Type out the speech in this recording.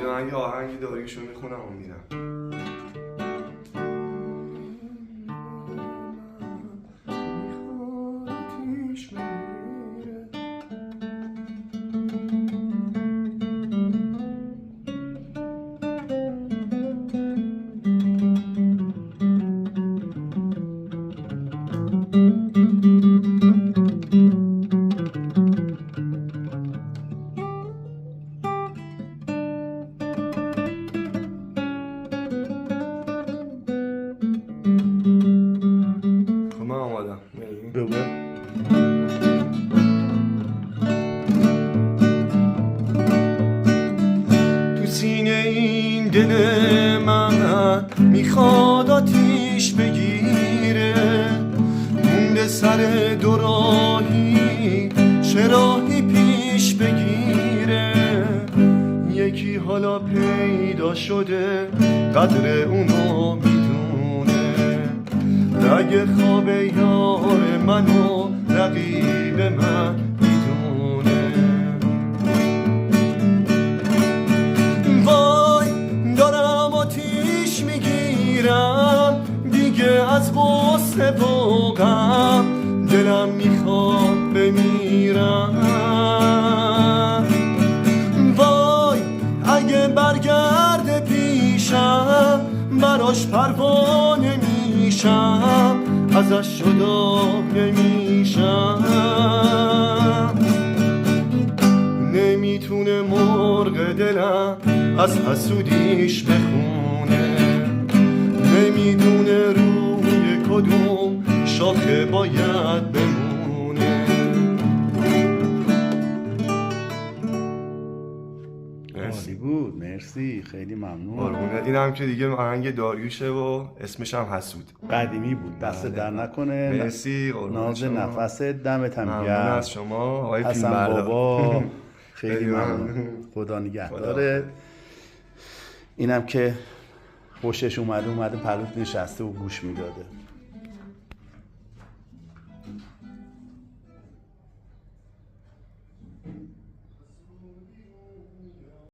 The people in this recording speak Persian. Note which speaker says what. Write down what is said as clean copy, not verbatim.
Speaker 1: من یه آهنگ داریوشو میخونم و میرم. دل من میخواد آتیش بگیره، مونده سر دو راهی چه راهی پیش بگیره. یکی حالا پیدا شده قدر اونو میدونه، رگ خواب یار منو رقیب من میدونه. دیگه از غصه و غم دلم میخواد بمیرم. وای اگه برگرده پیشم براش پروانه میشم، ازش جدا نمیشم. نمیتونه مرغ دلم از حسودیش بخونه، نمیدونه روی کدوم شاخه باید بمونه.
Speaker 2: مرسی بود، مرسی، خیلی ممنون.
Speaker 1: این هم که دیگه آهنگ داریوشه و اسمش هم حسود
Speaker 2: قدیمی بود. دست در نکنه.
Speaker 1: مرسی،
Speaker 2: ناز نفست، دمت هم گرم.
Speaker 1: ممنون از شما آقای
Speaker 2: حسن بابا، خیلی ممنون. خدا نگهداره. اینم که خوشش اومده پلوت نشسته و گوش میداده.